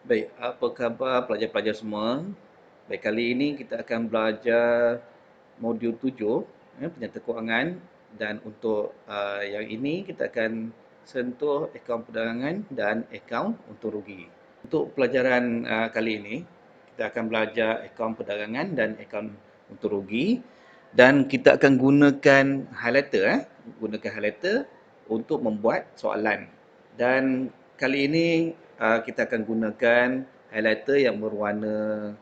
Baik, apa khabar pelajar-pelajar semua? Baik, kali ini kita akan belajar modul 7, penyata kewangan, dan untuk yang ini kita akan sentuh akaun perdagangan dan akaun untung rugi. Untuk pelajaran kali ini, kita akan belajar akaun perdagangan dan akaun untung rugi, dan kita akan gunakan highlighter, gunakan highlighter untuk membuat soalan. Dan kali ini kita akan gunakan highlighter yang berwarna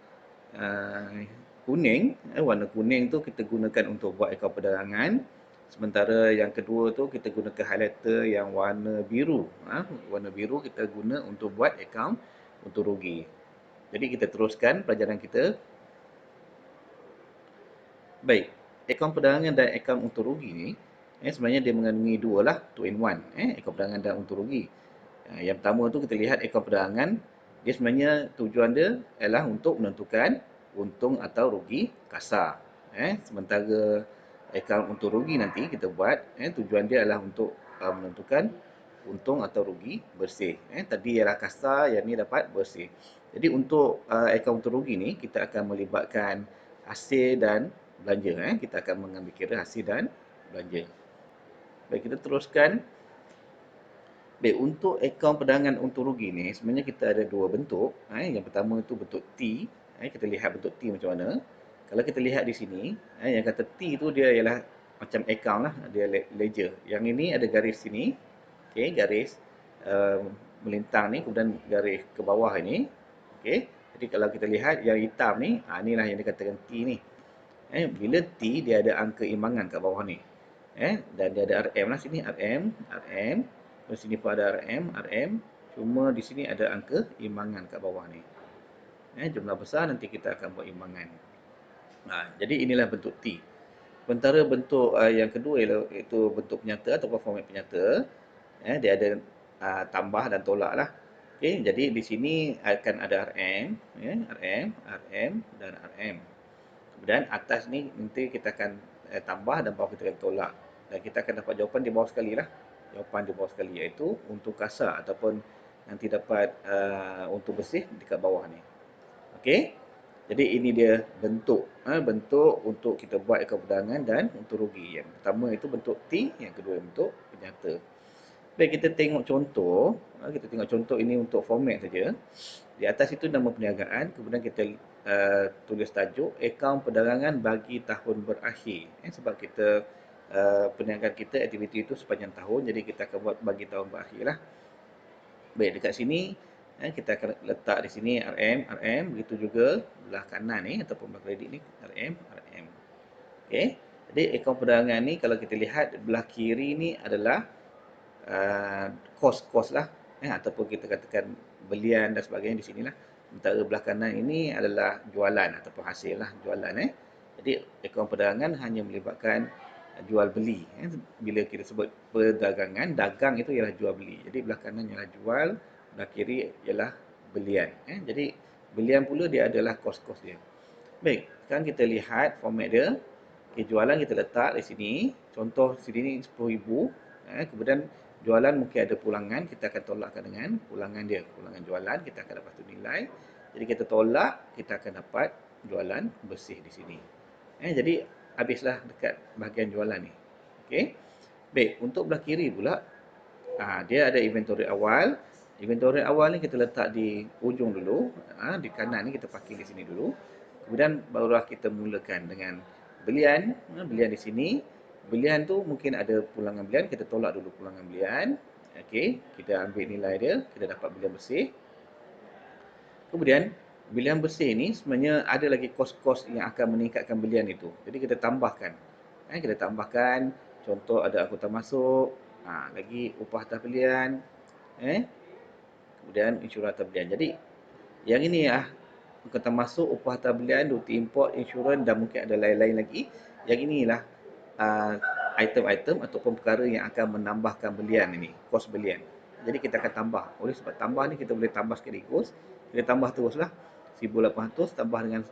uh, kuning. Warna kuning tu kita gunakan untuk buat akaun perdagangan. Sementara yang kedua tu kita gunakan highlighter yang warna biru. Warna biru kita guna untuk buat akaun untung rugi. Jadi kita teruskan pelajaran kita. Baik, akaun perdagangan dan akaun untung rugi ni sebenarnya dia mengandungi dua lah, two in one, akaun perdagangan dan untung rugi. Yang pertama tu kita lihat akaun perdagangan, dia sebenarnya tujuan dia adalah untuk menentukan untung atau rugi kasar. Sementara akaun untung rugi nanti kita buat, tujuan dia adalah untuk menentukan untung atau rugi bersih. Tadi ialah kasar, yang ni dapat bersih. Jadi untuk akaun untung rugi ni kita akan melibatkan hasil dan belanja. Kita akan mengambil kira hasil dan belanja. Baik, kita teruskan. Baik, untuk akaun perdagangan untung rugi ni sebenarnya kita ada dua bentuk. Yang pertama itu bentuk T. Kita lihat bentuk T macam mana. Kalau kita lihat di sini, yang kata T tu dia ialah macam akaun lah, dia ledger. Yang ini ada garis sini. Okey, garis melintang ni, kemudian garis ke bawah ini. Okey. Jadi kalau kita lihat yang hitam ni, inilah yang dikatakan T ni. Bila T dia ada angka imbangan kat bawah ni. Dan dia ada RM lah sini, RM. Di sini pun ada RM. Cuma di sini ada angka imbangan kat bawah ni. Jumlah besar nanti kita akan buat imbangan. Jadi inilah bentuk T. Sementara bentuk yang kedua iaitu bentuk penyata atau format penyata. Dia ada tambah dan tolak lah. Okey, jadi di sini akan ada RM, RM dan RM. Kemudian atas ni nanti kita akan tambah dan bawah kita akan tolak. Dan kita akan dapat jawapan di bawah sekali lah. Jawapan di bawah sekali iaitu untung kasar ataupun nanti dapat untung bersih dekat bawah ni. Okey. Jadi ini dia bentuk bentuk untuk kita buat akaun perdagangan dan untung rugi. Yang pertama itu bentuk T, yang kedua bentuk penyata. Baik, kita tengok contoh. Kita tengok contoh ini untuk format saja. Di atas itu nama perniagaan, kemudian kita tulis tajuk akaun perdagangan bagi tahun berakhir. Sebab kita perniagaan kita, aktiviti itu sepanjang tahun, jadi kita akan buat bagi tahun berakhir lah. Baik, dekat sini kita akan letak di sini RM. Begitu juga belah kanan ni ataupun belah kredit ni RM. Okey. Jadi akaun perdagangan ni kalau kita lihat belah kiri ni adalah kos-kos lah, ataupun kita katakan belian dan sebagainya di sinilah. Sementara belah kanan ini adalah jualan ataupun hasil lah jualan. Jadi akaun perdagangan hanya melibatkan jual beli. Bila kita sebut perdagangan, dagang itu ialah jual beli. Jadi belah kanan ialah jual, belah kiri ialah belian. Jadi belian pula dia adalah kos-kos dia. Baik, sekarang kita lihat format dia. Okay, jualan kita letak di sini. Contoh sini 10,000. Kemudian jualan mungkin ada pulangan. Kita akan tolakkan dengan pulangan dia. Pulangan jualan kita akan dapat tu nilai. Jadi kita tolak, kita akan dapat jualan bersih di sini. Jadi habislah dekat bahagian jualan ni. Okey. Baik, untuk belah kiri pula, dia ada inventory awal. Inventory awal ni kita letak di ujung dulu. Di kanan ni kita parking di sini dulu. Kemudian barulah kita mulakan dengan belian. Belian di sini. Belian tu mungkin ada pulangan belian. Kita tolak dulu pulangan belian. Okey, kita ambil nilai dia. Kita dapat belian bersih. Kemudian belian bersih ni sebenarnya ada lagi kos-kos yang akan meningkatkan belian itu. Jadi kita tambahkan. Kita tambahkan contoh ada angkutan masuk, lagi upah atas belian, kemudian insurans atas belian. Jadi yang ini angkutan masuk, upah atas belian, duty import, insurans dan mungkin ada lain-lain lagi. Yang inilah item-item ataupun perkara yang akan menambahkan belian ini, kos belian. Jadi kita akan tambah. Oleh sebab tambah ni kita boleh tambah sekaligus. Kita tambah teruslah. 1,800 tambah dengan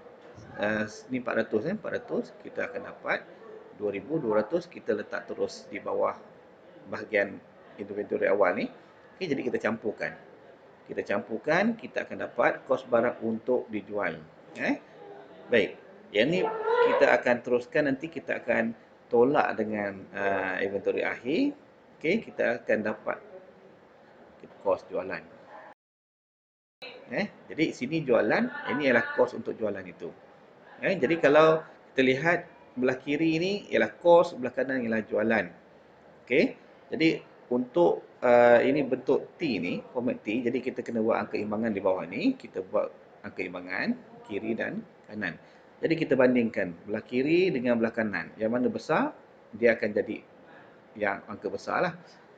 ni 400 400 kita akan dapat 2,200. Kita letak terus di bawah bahagian inventory awal ni. Okey, jadi kita campurkan. Kita campurkan, kita akan dapat kos barang untuk dijual. Baik. Yang ni kita akan teruskan, nanti kita akan tolak dengan inventory akhir. Okey, kita akan dapat kos jualan. Jadi sini jualan, ini ialah kos untuk jualan itu. Jadi kalau kita lihat belah kiri ni ialah kos, belah kanan ialah jualan. Okey. Jadi untuk ini bentuk T ni, format T, jadi kita kena buat angka imbangan di bawah ni, kita buat angka imbangan kiri dan kanan. Jadi kita bandingkan belah kiri dengan belah kanan. Yang mana besar, dia akan jadi yang angka besar lah.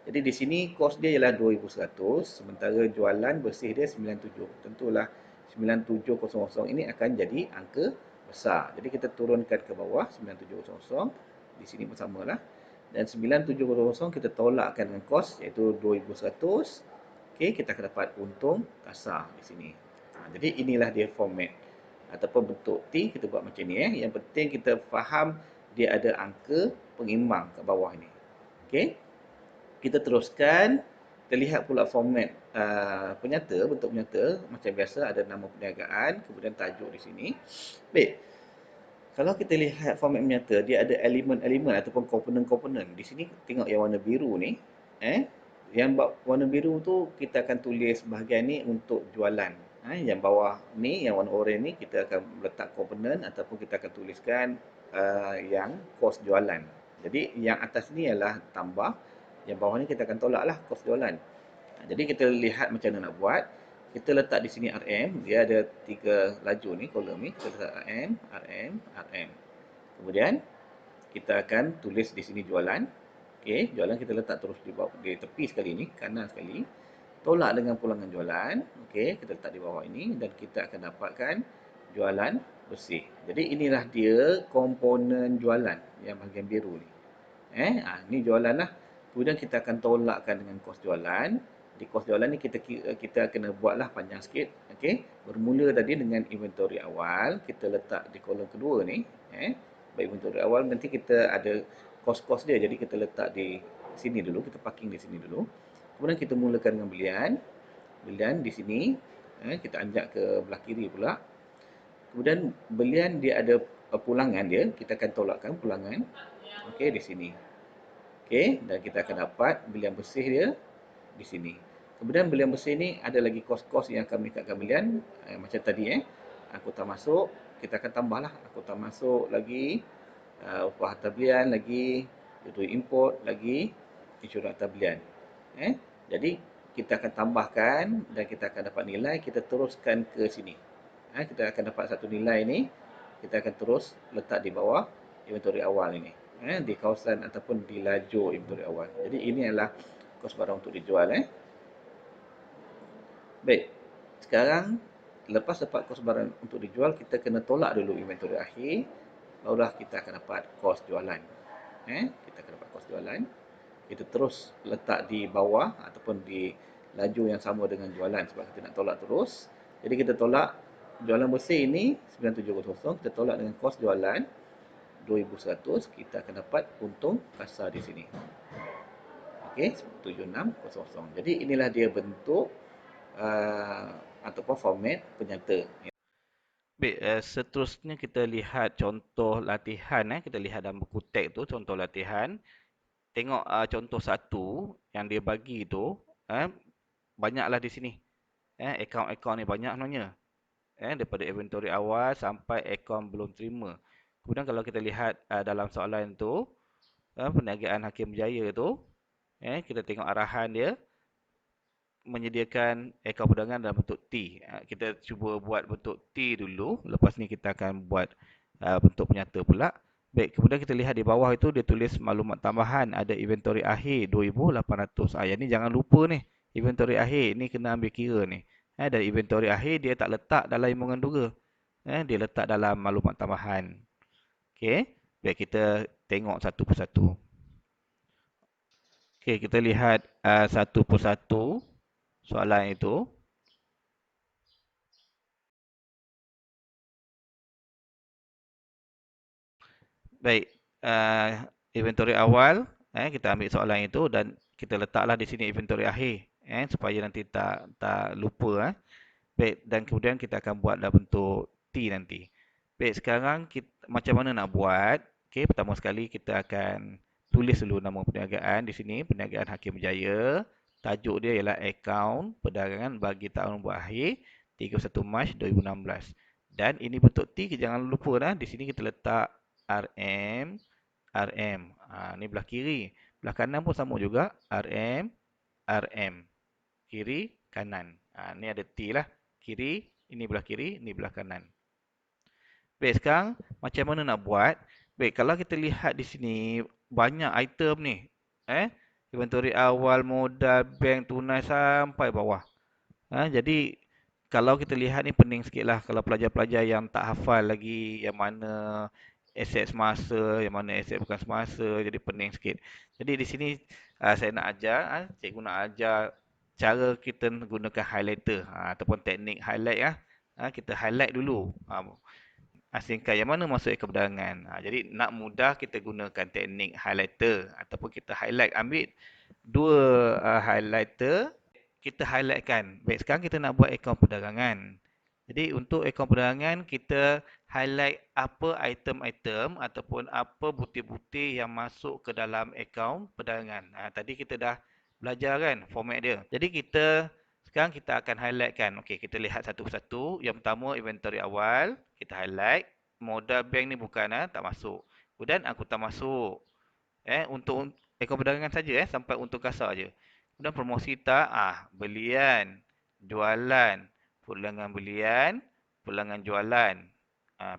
Jadi di sini kos dia ialah 2,100, sementara jualan bersih dia 97. Tentulah 9700 ini akan jadi angka besar. Jadi kita turunkan ke bawah 9700, di sini bersamalah. Dan 9700 kita tolakkan dengan kos iaitu 2,100. Okey, kita akan dapat untung kasar di sini. Jadi inilah dia format ataupun bentuk T, kita buat macam ni. Yang penting kita faham dia ada angka pengimbang kat bawah ni. Okey. Kita teruskan, kita lihat pula format penyata, bentuk penyata. Macam biasa ada nama perniagaan, kemudian tajuk di sini. Baik. Kalau kita lihat format penyata, dia ada elemen-elemen ataupun komponen-komponen. Di sini tengok yang warna biru ni. Yang warna biru tu kita akan tulis bahagian ni untuk jualan. Yang bawah ni, yang warna oranye ni, kita akan letak komponen ataupun kita akan tuliskan yang kos jualan. Jadi yang atas ni ialah tambah, yang bawah ni kita akan tolak lah kos jualan. Jadi kita lihat macam mana nak buat. Kita letak di sini RM, dia ada 3 laju ni, kolom ni. Kita letak RM, RM, RM. Kemudian kita akan tulis di sini jualan. Okey, jualan kita letak terus di bawah, di tepi sekali ni, kanan sekali. Tolak dengan pulangan jualan. Okey, kita letak di bawah ini dan kita akan dapatkan jualan bersih. Jadi inilah dia komponen jualan yang bahagian biru ni. Ni jualan lah. Kemudian kita akan tolakkan dengan kos jualan. Di kos jualan ni kita kena buatlah panjang sikit. Okey. Bermula tadi dengan inventory awal, kita letak di kolom kedua ni, baik inventory awal nanti kita ada kos-kos dia. Jadi kita letak di sini dulu, kita parking di sini dulu. Kemudian kita mulakan dengan belian. Belian di sini, kita anjak ke belah kiri pula. Kemudian belian dia ada pulangan dia, kita akan tolakkan pulangan. Okey, di sini. Okey, dan kita akan dapat belian bersih dia di sini. Kemudian belian bersih ni ada lagi kos-kos yang akan mengikatkan belian. Macam tadi angkutan masuk, kita akan tambahlah angkutan masuk lagi, upah atas belian lagi, duit import lagi, insurans atas belian. Jadi kita akan tambahkan dan kita akan dapat nilai, kita teruskan ke sini. Kita akan dapat satu nilai ni, kita akan terus letak di bawah inventory awal ini. Di kawasan ataupun di lajur inventory awal. Jadi ini adalah kos barang untuk dijual. Baik. Sekarang lepas dapat kos barang untuk dijual, kita kena tolak dulu inventory akhir, barulah kita akan dapat kos jualan. Kita akan dapat kos jualan. Kita terus letak di bawah ataupun di laju yang sama dengan jualan sebab kita nak tolak terus. Jadi kita tolak jualan bersih ini 9700, kita tolak dengan kos jualan 2100, kita akan dapat untung kasar di sini. Okey, 7600. Jadi inilah dia bentuk ataupun format penyata. Baik, seterusnya kita lihat contoh latihan. Kita lihat dalam buku teks tu contoh latihan. Tengok contoh satu yang dia bagi tu, banyaklah di sini. Akaun-akaun ni banyak sebenarnya. Daripada inventory awal sampai akaun belum terima. Kemudian kalau kita lihat dalam soalan tu, perniagaan Hakim Jaya tu, kita tengok arahan dia menyediakan akaun perdagangan dalam bentuk T. Kita cuba buat bentuk T dulu, lepas ni kita akan buat bentuk penyata pula. Baik, kemudian kita lihat di bawah itu dia tulis maklumat tambahan, ada inventory akhir 2,800. Yang ni jangan lupa ni, inventory akhir ni kena ambil kira ni. Dan inventory akhir dia tak letak dalam imbungan dura. Dia letak dalam maklumat tambahan. Okey, baik kita tengok satu persatu. Okey, kita lihat satu persatu soalan itu. Baik, inventory awal, kita ambil soalan itu dan kita letaklah di sini inventory akhir. supaya nanti tak lupa. Baik, dan kemudian kita akan buat dalam bentuk T nanti. Baik, sekarang kita, macam mana nak buat? Okey, pertama sekali kita akan tulis dulu nama perniagaan di sini, Perniagaan Hakim Berjaya. Tajuk dia ialah Akaun Perdagangan bagi tahun berakhir 31 Mac 2016. Dan ini bentuk T, jangan lupa dah, di sini kita letak RM, RM. Ni belah kiri. Belah kanan pun sama juga, RM, RM. Kiri, kanan. Ni ada T lah. Kiri, ini belah kiri, ini belah kanan. Baik, sekarang macam mana nak buat? Baik, kalau kita lihat di sini, banyak item ni. Inventory awal, modal, bank, tunai sampai bawah. Jadi, kalau kita lihat ni pening sikit lah. Kalau pelajar-pelajar yang tak hafal lagi yang mana aset semasa, yang mana aset bukan semasa, jadi pening sikit. Jadi di sini saya nak ajar, cikgu nak ajar cara kita gunakan highlighter ataupun teknik highlight. Kita highlight dulu. Asingkan yang mana masuk akaun perdagangan. Jadi nak mudah kita gunakan teknik highlighter ataupun kita highlight, ambil dua highlighter, kita highlightkan. Baik, sekarang kita nak buat akaun perdagangan. Jadi untuk akaun perdagangan kita highlight apa item-item ataupun apa butir-butir yang masuk ke dalam akaun perdagangan. Tadi kita dah belajar kan format dia. Jadi sekarang kita akan highlightkan. Okey, kita lihat satu persatu. Yang pertama inventory awal, kita highlight. Modal bank ni bukan, tak masuk. Kemudian angkutan masuk. Untuk akaun perdagangan saja, sampai untuk kasar je. Kemudian promosi tak, belian, jualan, pulangan belian, pulangan jualan.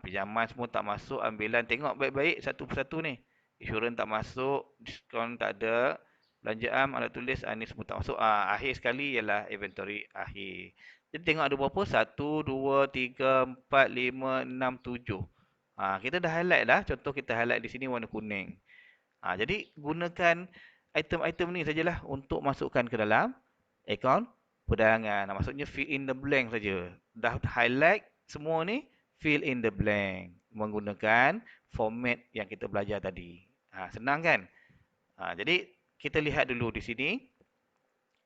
Pinjaman semua tak masuk, ambilan. Tengok baik-baik satu persatu ni. Insurans tak masuk, diskaun tak ada, belanja am, alat tulis, ni semua tak masuk. Akhir sekali ialah inventory akhir. Jadi tengok ada berapa? 1, 2, 3, 4, 5, 6, 7. Kita dah highlight dah. Contoh kita highlight di sini warna kuning. Jadi gunakan item-item ni sajalah untuk masukkan ke dalam akaun perdagangan. Maksudnya fill in the blank saja. Dah highlight semua ni, fill in the blank menggunakan format yang kita belajar tadi. Senang kan? Jadi kita lihat dulu di sini.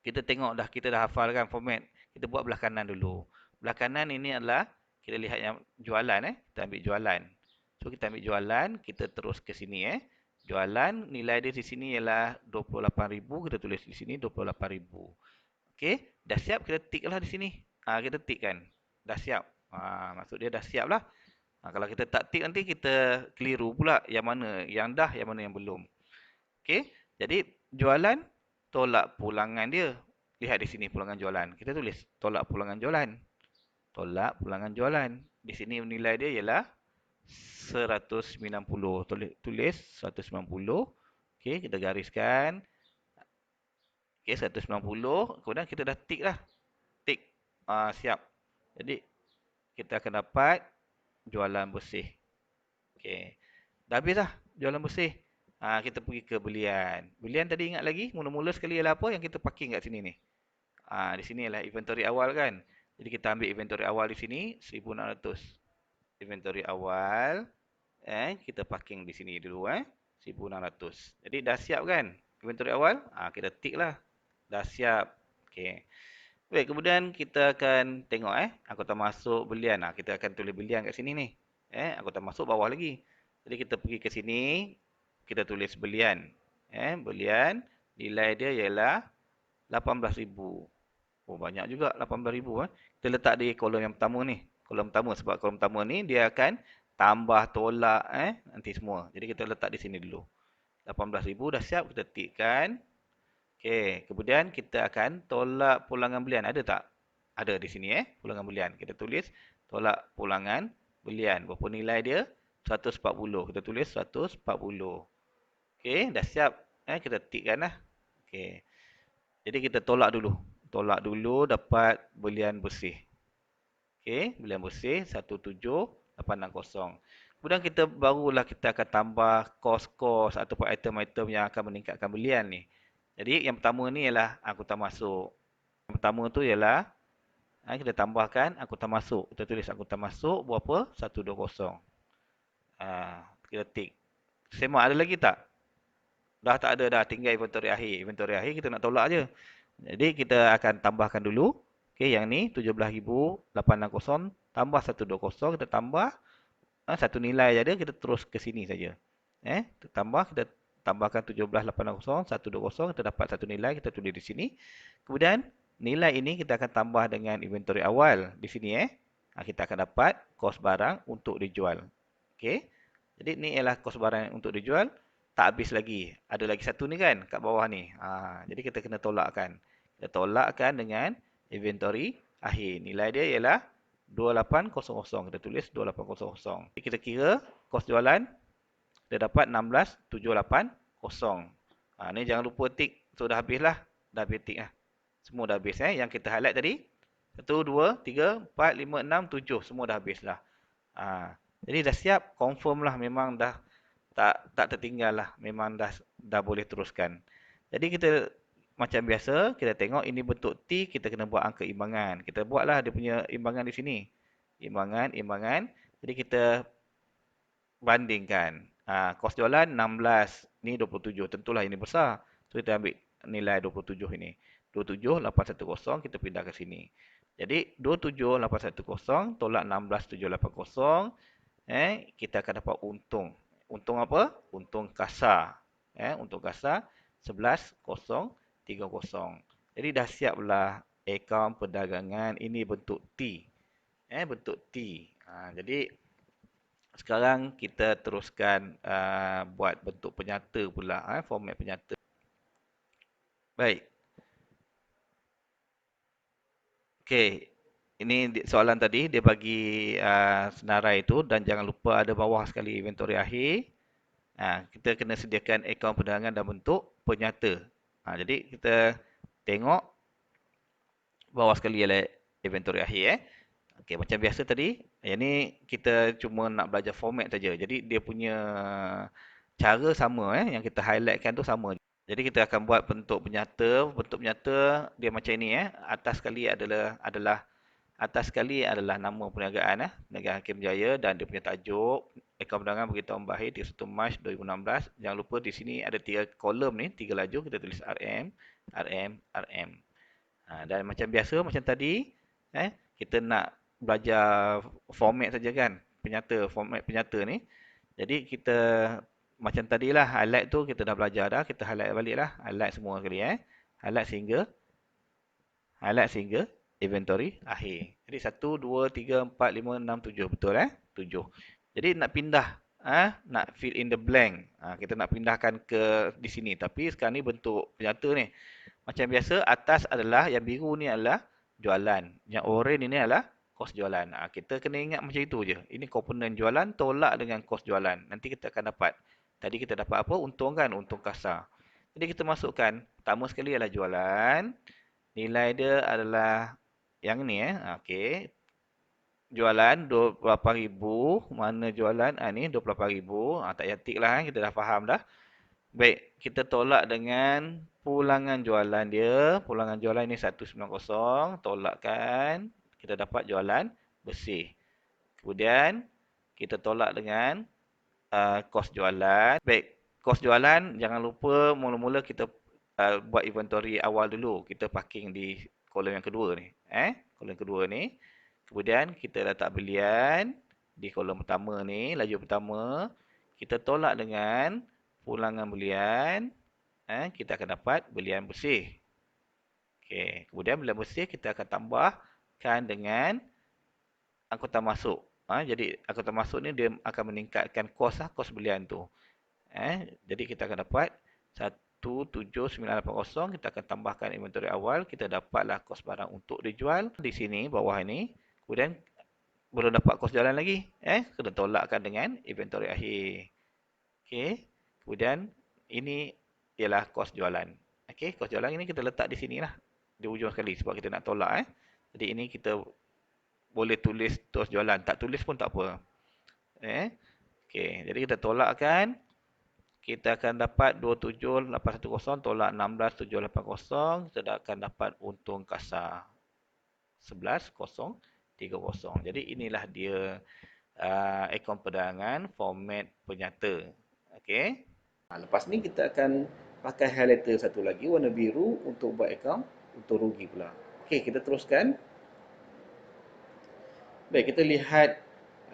Kita tengok dah, kita dah hafalkan format. Kita buat belah kanan dulu. Belah kanan ini adalah kita lihat yang jualan. Kita ambil jualan. So kita ambil jualan, kita terus ke sini. Jualan, nilai dia di sini ialah 28,000. Kita tulis di sini 28,000. Okey, dah siap, kita tick lah di sini. Kita tick kan. Dah siap. Maksud dia dah siap lah. Kalau kita tak tick nanti kita keliru pula yang mana yang dah, yang mana yang belum. Okey, jadi jualan, tolak pulangan dia. Lihat di sini pulangan jualan. Kita tulis tolak pulangan jualan. Tolak pulangan jualan. Di sini nilai dia ialah 190. Tulis 190. Okey, kita gariskan. Okey, 190. Kemudian kita dah tick lah. Tick. Siap. Jadi, kita akan dapat jualan bersih. Okey. Dah habis dah jualan bersih. Kita pergi ke belian. Belian tadi ingat lagi, mula-mula sekali ialah apa yang kita parking kat sini ni. Di sini ialah inventory awal kan. Jadi kita ambil inventory awal di sini 1,600. Inventory awal, kita parking di sini dulu 1,600. Jadi dah siap kan inventory awal? Kita tick lah. Dah siap. Okey. Baik, kemudian kita akan tengok angkutan masuk belian. Kita akan tulis belian kat sini ni. Angkutan masuk bawah lagi. Jadi kita pergi ke sini, kita tulis belian. Belian, nilai dia ialah 18,000. Oh, banyak juga 18,000. Kita letak di kolom yang pertama ni. Kolom pertama, sebab kolom pertama ni dia akan tambah, tolak, nanti semua. Jadi kita letak di sini dulu. 18,000 dah siap, kita tikkan. Okey, kemudian kita akan tolak pulangan belian. Ada tak? Ada di sini pulangan belian. Kita tulis tolak pulangan belian. Berapa nilai dia? 140. Kita tulis 140. Okey, dah siap. Kita tikkan lah. Okey. Jadi kita tolak dulu. Tolak dulu dapat belian bersih. Okey, belian bersih 17,860. Kemudian barulah kita akan tambah kos-kos ataupun item-item yang akan meningkatkan belian ni. Jadi yang pertama ni ialah angkutan masuk. Yang pertama tu ialah kita tambahkan angkutan masuk. Kita tulis angkutan masuk berapa? 120. Kita tick. Semak ada lagi tak? Dah tak ada dah, tinggal inventory akhir. Inventory akhir kita nak tolak je. Jadi kita akan tambahkan dulu. Okey, yang ni 17,860 tambah 120, kita tambah satu nilai je ada, kita terus ke sini saja. Kita tambah, kita tambahkan 17,860, 120, kita dapat satu nilai, kita tulis di sini. Kemudian nilai ini kita akan tambah dengan inventory awal di sini. Kita akan dapat kos barang untuk dijual. Okey. Jadi ni ialah kos barang untuk dijual. Tak habis lagi. Ada lagi satu ni kan kat bawah ni. Jadi kita kena tolakkan. Kita tolakkan dengan inventory akhir. Nilai dia ialah 2800. Kita tulis 2800. Jadi kita kira kos jualan dia dapat 16,780. Ni jangan lupa tik. So dah habis lah. Dah habis tik lah. Semua dah habis. Yang kita highlight tadi. 1, 2, 3, 4, 5, 6, 7. Semua dah habis lah. Jadi dah siap. Confirm lah. Memang dah tak tertinggal lah. Memang dah boleh teruskan. Jadi kita macam biasa, kita tengok ini bentuk T, kita kena buat angka imbangan. Kita buatlah dia punya imbangan di sini. Imbangan. Jadi kita bandingkan. Kos jualan 16, ni 27. Tentulah ini besar. So kita ambil nilai 27 ini. 27,810 kita pindah ke sini. Jadi 27,810 tolak 16,780, kita akan dapat untung. Untung apa? Untung kasar. Untung kasar 11,030. Jadi dah siaplah akaun perdagangan ini bentuk T. Bentuk T. Jadi sekarang kita teruskan buat bentuk penyata pula, format penyata. Baik. Okey. Ini soalan tadi dia bagi senarai itu dan jangan lupa ada bawah sekali inventory akhir. Kita kena sediakan akaun perdagangan dalam bentuk penyata. Jadi kita tengok bawah sekali ialah inventory akhir. Okey, macam biasa tadi, yang ni kita cuma nak belajar format saja. Jadi dia punya cara sama, yang kita highlightkan tu sama. Jadi kita akan buat bentuk penyata. Bentuk penyata dia macam ini. Atas sekali adalah nama perniagaan, Perniagaan Hakim Jaya, dan dia punya tajuk akaun perdagangan beritahu membahir 31 Mac 2016. Jangan lupa di sini ada 3 kolom ni, 3 laju, kita tulis RM, RM, RM. Dan macam biasa macam tadi, kita nak belajar format saja kan, format penyata ni. Jadi kita macam tadilah highlight tu kita dah belajar dah, kita highlight baliklah, highlight semua sekali highlight sehingga inventory akhir. Jadi 1 2 3 4 5 6 7 betul 7. Jadi nak pindah nak fill in the blank. Kita nak pindahkan ke di sini, tapi sekarang ni bentuk penyata ni. Macam biasa atas adalah yang biru ni adalah jualan. Yang oranye ini adalah kos jualan. Kita kena ingat macam itu je. Ini komponen jualan tolak dengan kos jualan. Nanti kita akan dapat. Tadi kita dapat apa? Untung kan? Untung kasar. Jadi kita masukkan. Pertama sekali adalah jualan. Nilai dia adalah yang ni okey. Jualan 28,000. Mana jualan? Ni 28,000. Tak payah tik lah. Kita dah faham dah. Baik, kita tolak dengan pulangan jualan dia. Pulangan jualan ni 190. Tolakkan. Kita dapat jualan bersih. Kemudian, kita tolak dengan kos jualan. Baik, kos jualan jangan lupa mula-mula kita buat inventory awal dulu. Kita parking di kolom yang kedua ni. Kolom kedua ni. Kemudian, kita letak belian di kolom pertama ni, laju pertama. Kita tolak dengan pulangan belian, kita akan dapat belian bersih. Okey, kemudian belian bersih kita akan tambahkan dengan angkutan masuk. Jadi angkutan masuk ni dia akan meningkatkan kos belian tu. Jadi kita akan dapat 17980, kita akan tambahkan inventory awal, kita dapatlah kos barang untuk dijual di sini bawah ini. Kemudian belum dapat kos jalan lagi, kena tolakkan dengan inventory akhir. Okey. Kemudian ini ialah kos jualan. Okey, kos jualan ini kita letak di sinilah. Di ujung sekali sebab kita nak tolak Jadi ini kita boleh tulis kos jualan, tak tulis pun tak apa. Okey, jadi kita tolakkan. Kita akan dapat 27,810 tolak 16,780, kita akan dapat untung kasar 11,030. Jadi inilah dia akaun perdagangan format penyata. Okey. Lepas ni kita akan pakai highlighter satu lagi warna biru untuk buat akaun untung rugi pula. Okey, kita teruskan. Baik, kita lihat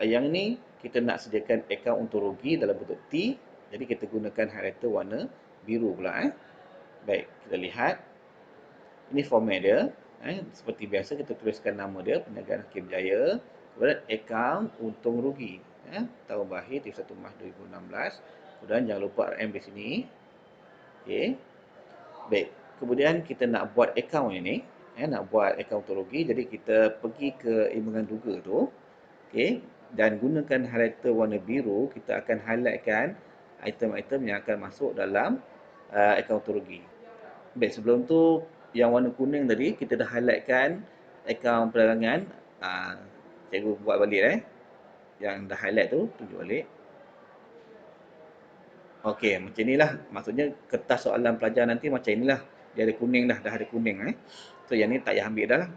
yang ni kita nak sediakan akaun untung rugi dalam bentuk T. Jadi kita gunakan highlighter warna biru pula. Baik, kita lihat. Ini format dia. Seperti biasa kita tuliskan nama dia, Perniagaan Hakim Jaya. Kemudian akaun untung rugi. Tahun berakhir 31 Mac 2016. Kemudian jangan lupa RM di sini. Okey. Baik, kemudian kita nak buat akaun ini. Nak buat akaun untung rugi. Jadi kita pergi ke imbangan duga tu. Okey. Dan gunakan highlighter warna biru. Kita akan highlightkan item-item yang akan masuk dalam akaun untung rugi. Baik, sebelum tu yang warna kuning tadi kita dah highlightkan akaun perdagangan. Cikgu buat balik Yang dah highlight tu tunjuk balik. Okey, macam inilah. Maksudnya kertas soalan pelajar nanti macam inilah. Dia ada kuning dah ada kuning So yang ni tak payah ambil dah lah.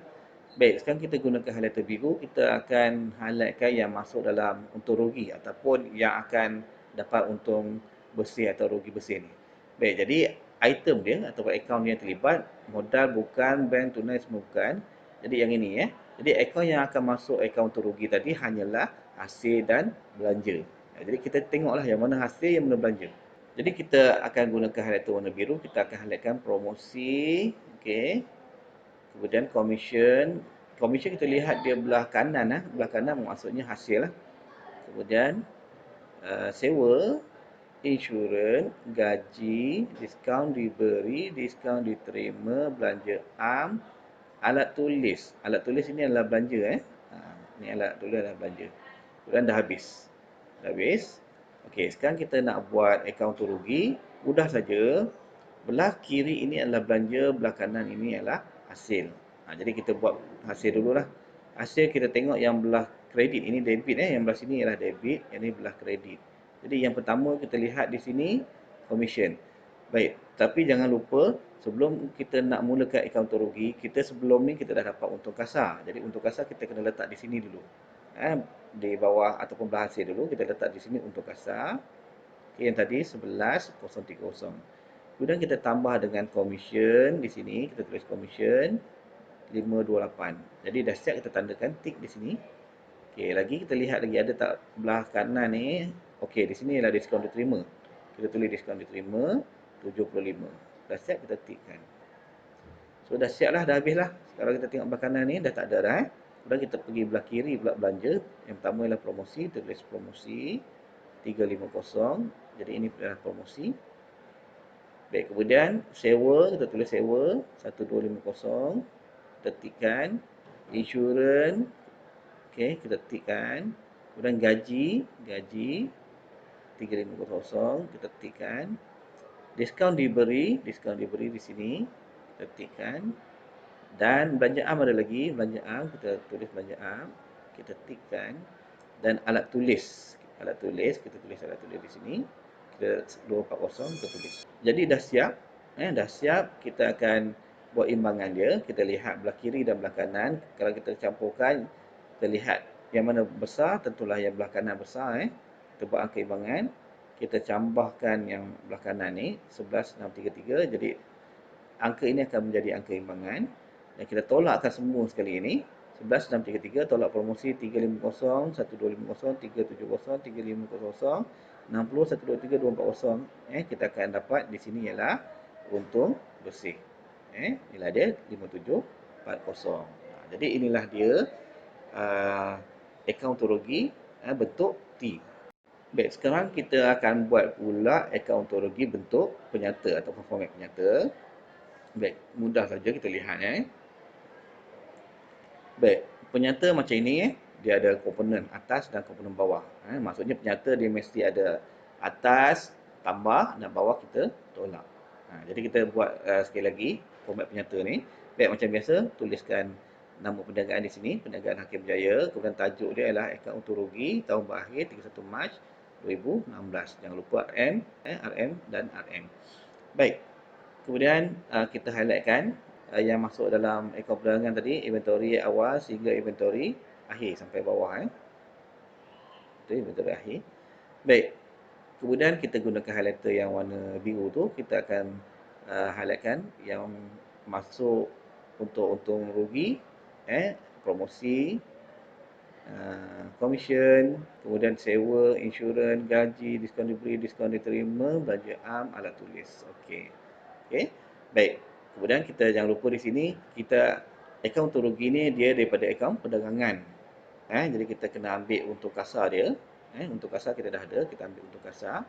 Baik, sekarang kita gunakan highlighter biru. Kita akan highlightkan yang masuk dalam untung rugi ataupun yang akan dapat untung bersih atau rugi bersih ni. Baik, jadi item dia ataupun akaun yang terlibat, modal bukan, bank tunai semua bukan. Jadi yang ini Jadi akaun yang akan masuk akaun untung rugi tadi hanyalah hasil dan belanja. Jadi kita tengoklah yang mana hasil, yang mana belanja. Jadi kita akan gunakan highlighter warna biru. Kita akan highlightkan promosi. Okey. Kemudian commission. Commission kita lihat dia belah kanan. Belah kanan maksudnya hasil lah. Kemudian sewa, insurans, gaji, diskaun diberi, diskaun diterima, belanja am, alat tulis. Alat tulis ini adalah belanja Ini alat tulis adalah belanja. Kemudian dah habis. Dah habis. Okey, sekarang kita nak buat akaun untung rugi. Mudah saja. Belah kiri ini adalah belanja, belah kanan ini adalah hasil. Jadi kita buat hasil dululah. Hasil kita tengok yang belah kredit ini debit yang belah sini ialah debit, yang ini belah kredit. Jadi yang pertama kita lihat di sini commission. Baik, tapi jangan lupa sebelum kita nak mulakan akaun untung rugi, kita sebelum ni kita dah dapat untung kasar. Jadi untung kasar kita kena letak di sini dulu. Di bawah ataupun belah hasil dulu kita letak di sini untung kasar. Yang tadi 11,030. Kemudian kita tambah dengan commission di sini, kita tulis commission 528. Jadi dah siap kita tandakan tick di sini. Okey, lagi kita lihat lagi ada tak belah kanan ni. Okey, di sini ialah diskaun diterima. Kita tulis diskaun diterima 75. Dah siap kita tickkan. So dah siap lah, dah habis lah. Sekarang kita tengok belah kanan ni dah tak ada dah Kemudian kita pergi belah kiri pula belanja. Yang pertama ialah promosi, kita tulis promosi 350. Jadi ini adalah promosi. Baik, kemudian sewa, kita tulis sewa 1250. Kita tikkan. Insurans, okey, kita tikkan. Kemudian gaji 3500, kita tikkan. Diskaun diberi di sini, kita tikkan. Dan belanja am ada lagi, belanja am, kita tulis belanja am, kita tikkan. Dan alat tulis, kita tulis alat tulis di sini. Kita 240, kita tulis. Jadi dah siap, dah siap. Kita akan buat imbangan dia. Kita lihat belah kiri dan belah kanan. Kalau kita campurkan, kita lihat yang mana besar, tentulah yang belah kanan besar. Kita buat angka imbangan. Kita tambahkan yang belah kanan ni 11633. Jadi angka ini akan menjadi angka imbangan. Dan kita tolakkan semua sekali ini. 11633 tolak promosi 350, 1250, 370, 3500, 60, 123, 240. Kita akan dapat di sini ialah untung bersih. Inilah dia 5740. Jadi inilah dia akaun untung rugi bentuk T. Baik, sekarang kita akan buat pula akaun untung rugi bentuk penyata atau format penyata. Baik, mudah saja kita lihat Baik, penyata macam ini dia ada komponen atas dan komponen bawah. Maksudnya penyata dia mesti ada atas tambah dan bawah kita tolak. Jadi kita buat sekali lagi format penyata ni. Baik, macam biasa tuliskan nama perniagaan di sini, Perniagaan Hakim Jaya. Kemudian tajuk dia adalah akaun untung rugi tahun berakhir 31 Mac 2016. Jangan lupa RM dan RM. Baik. Kemudian kita highlightkan yang masuk dalam akaun perdagangan tadi, inventory awal sehingga inventory akhir sampai bawah Itu inventory akhir. Baik. Kemudian kita gunakan highlighter yang warna biru tu, kita akan highlightkan yang masuk untuk untung rugi, promosi, komisen, kemudian sewa, insurans, gaji, diskaun diberi, diskaun diterima, belanja am, alat tulis. Okey. Okey. Baik. Kemudian kita jangan lupa di sini kita akaun untung rugi ni dia daripada akaun perdagangan. Jadi kita kena ambil untuk kasar dia. Untuk kasar kita dah ada, kita ambil untuk kasar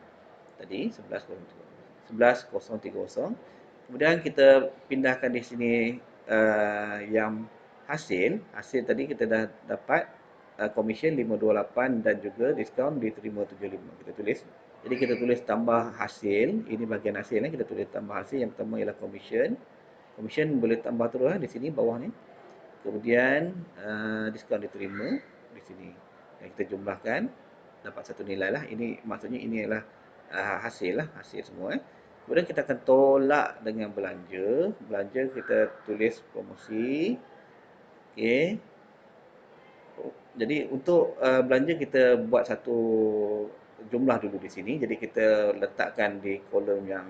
tadi 11,030. Kemudian kita pindahkan di sini yang hasil tadi kita dah dapat komisen 528 dan juga diskaun diterima 75. Kita tulis. Jadi kita tulis tambah hasil, ini bahagian hasil kita tulis tambah hasil. Yang pertama ialah komisen. Komisen boleh tambah terus di sini bawah ni. Kemudian diskaun diterima di sini. Dan kita jumlahkan dapat satu nilai lah. Ini maksudnya ini adalah hasil lah, hasil semua. Kemudian kita akan tolak dengan belanja. Belanja kita tulis promosi. Okey. Jadi untuk belanja kita buat satu jumlah dulu di sini. Jadi kita letakkan di kolom yang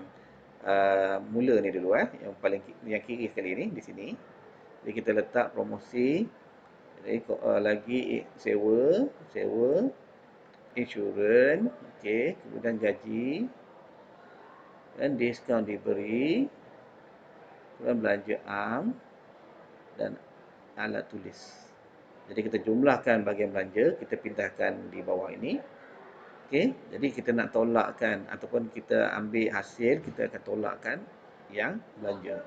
mula ni dulu yang paling yang kiri sekali ni di sini. Jadi kita letak promosi. Jadi lagi sewa, insurans, okey, kemudian gaji dan diskaun diberi, kemudian belanja am dan alat tulis. Jadi kita jumlahkan bahagian belanja, kita pindahkan di bawah ini. Okey, jadi kita nak tolakkan ataupun kita ambil hasil, kita akan tolakkan yang belanja.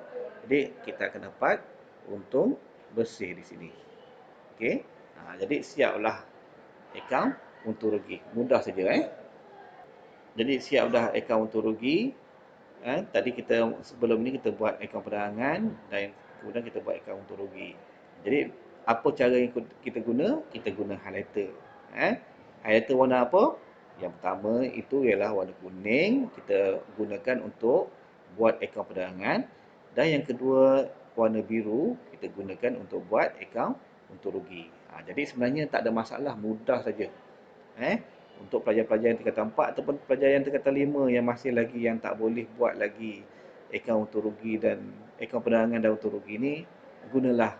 Jadi kita akan dapat untung bersih di sini. Okey. Jadi siaplah akaun untung rugi. Mudah saja Jadi siap dah akaun untung rugi. Tadi kita sebelum ni kita buat akaun perdagangan dan kemudian kita buat akaun untung rugi. Jadi apa cara yang kita guna? Kita guna highlighter. Highlighter warna apa? Yang pertama itu ialah warna kuning. Kita gunakan untuk buat akaun perdagangan. Dan yang kedua warna biru kita gunakan untuk buat akaun untung rugi. Jadi sebenarnya tak ada masalah, mudah saja. Untuk pelajar-pelajar yang tingkatan 4 ataupun pelajar yang tingkatan 5 yang masih lagi yang tak boleh buat lagi akaun untung rugi dan akaun perdagangan dan untung rugi ni, gunalah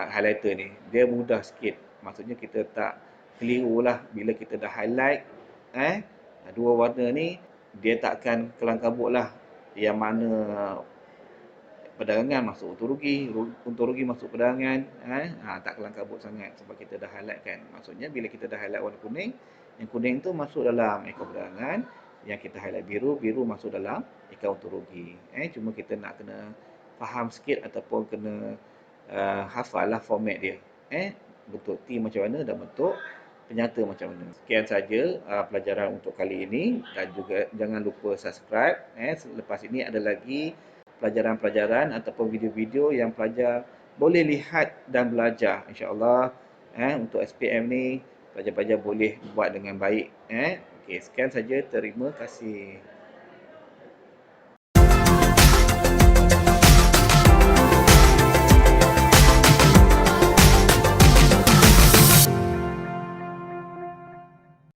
highlighter ni. Dia mudah sikit. Maksudnya kita tak keliru lah bila kita dah highlight dua warna ni, dia takkan kelang kabut lah yang mana perdagangan masuk untung rugi masuk perdagangan. Tak kelang kabut sangat sebab kita dah highlight kan. Maksudnya bila kita dah highlight warna kuning, yang kuning tu masuk dalam akaun perdagangan, yang kita highlight biru, biru masuk dalam akaun untung rugi. Cuma kita nak kena faham sikit ataupun kena hafal lah format dia. Bentuk T macam mana dan bentuk penyata macam mana. Sekian saja pelajaran untuk kali ini dan juga jangan lupa subscribe. Selepas ini ada lagi pelajaran-pelajaran ataupun video-video yang pelajar boleh lihat dan belajar. InsyaAllah untuk SPM ni pelajar-pelajar boleh buat dengan baik. Okey, sekian saja. Terima kasih.